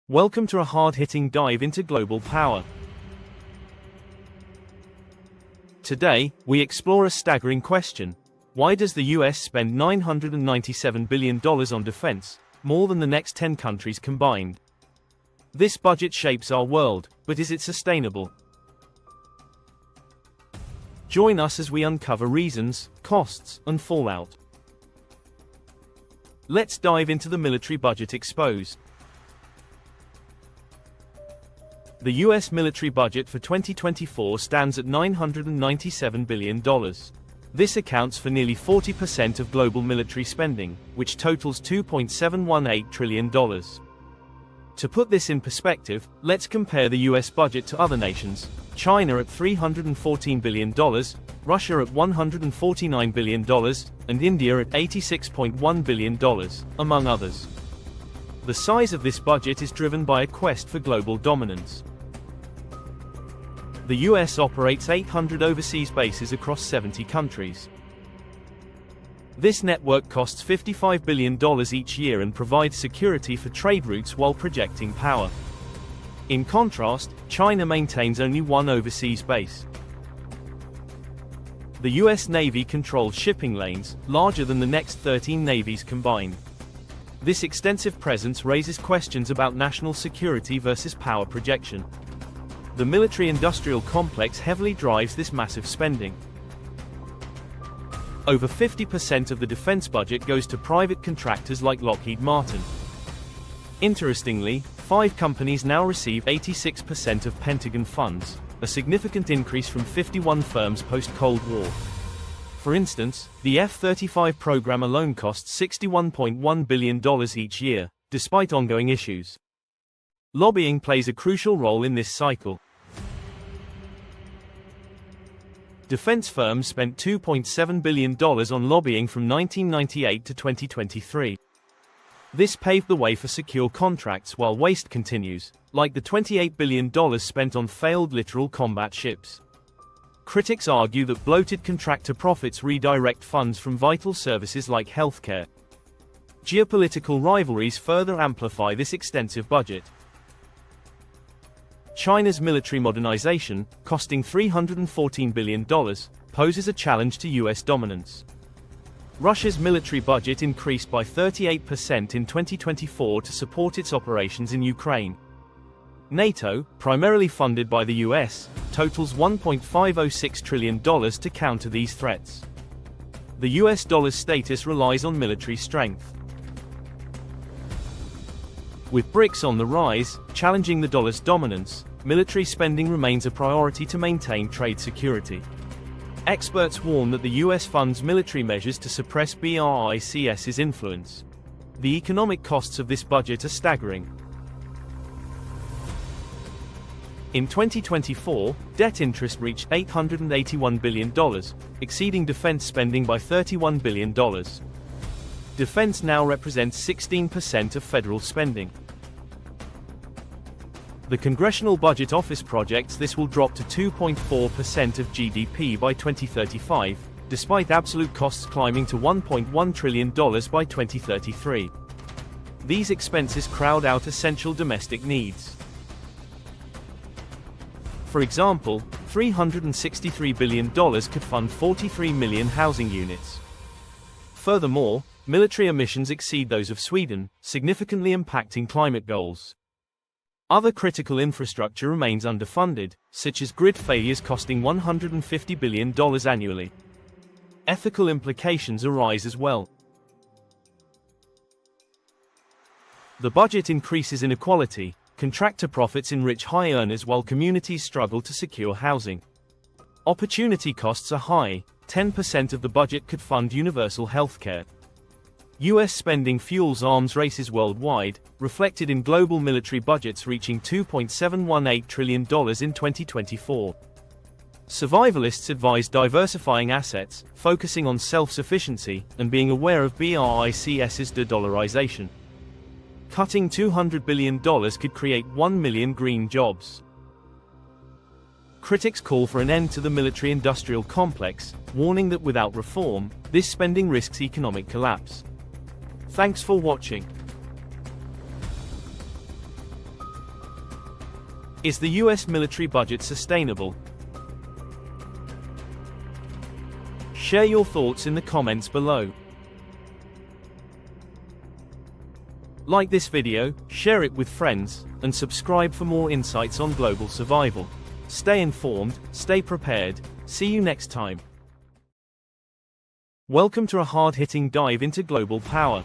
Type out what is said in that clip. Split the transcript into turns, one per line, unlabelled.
Welcome to a hard-hitting dive into global power. Today, we explore a staggering question. Why does the US spend $997 billion on defense, more than the next 10 countries combined? This budget shapes our world, but is it sustainable? Join us as we uncover reasons, costs, and fallout. Let's dive into the military budget exposed. The US military budget for 2024 stands at $997 billion. This accounts for nearly 40% of global military spending, which totals $2.718 trillion. To put this in perspective, let's compare the US budget to other nations: China at $314 billion, Russia at $149 billion, and India at $86.1 billion, among others. The size of this budget is driven by a quest for global dominance. The US operates 800 overseas bases across 70 countries. This network costs $55 billion each year and provides security for trade routes while projecting power. In contrast, China maintains only one overseas base. The US Navy controls shipping lanes, larger than the next 13 navies combined. This extensive presence raises questions about national security versus power projection. The military-industrial complex heavily drives this massive spending. Over 50% of the defense budget goes to private contractors like Lockheed Martin. Interestingly, 5 companies now receive 86% of Pentagon funds, a significant increase from 51 firms post-Cold War. For instance, the F-35 program alone costs $61.1 billion each year, despite ongoing issues. Lobbying plays a crucial role in this cycle. Defense firms spent $2.7 billion on lobbying from 1998 to 2023. This paved the way for secure contracts while waste continues, like the $28 billion spent on failed littoral combat ships. Critics argue that bloated contractor profits redirect funds from vital services like healthcare. Geopolitical rivalries further amplify this extensive budget. China's military modernization, costing $314 billion, poses a challenge to US dominance. Russia's military budget increased by 38% in 2024 to support its operations in Ukraine. NATO, primarily funded by the US, totals $1.506 trillion to counter these threats. The US dollar's status relies on military strength. With BRICS on the rise, challenging the dollar's dominance, military spending remains a priority to maintain trade security. Experts warn that the US funds military measures to suppress BRICS's influence. The economic costs of this budget are staggering. In 2024, debt interest reached $881 billion, exceeding defense spending by $31 billion. Defense now represents 16% of federal spending. The Congressional Budget Office projects this will drop to 2.4% of GDP by 2035, despite absolute costs climbing to $1.1 trillion by 2033. These expenses crowd out essential domestic needs. For example, $363 billion could fund 43 million housing units. Furthermore, military emissions exceed those of Sweden, significantly impacting climate goals. Other critical infrastructure remains underfunded, such as grid failures costing $150 billion annually. Ethical implications arise as well. The budget increases inequality. Contractor profits enrich high earners while communities struggle to secure housing. Opportunity costs are high. 10% of the budget could fund universal healthcare. US spending fuels arms races worldwide, reflected in global military budgets reaching $2.718 trillion in 2024. Survivalists advise diversifying assets, focusing on self-sufficiency, and being aware of BRICS's de-dollarization. Cutting $200 billion could create 1 million green jobs. Critics call for an end to the military-industrial complex, warning that without reform, this spending risks economic collapse. Thanks for watching. Is the US military budget sustainable? Share your thoughts in the comments below. Like this video, share it with friends, and subscribe for more insights on global survival. Stay informed, stay prepared. See you next time. Welcome to a hard-hitting dive into global power.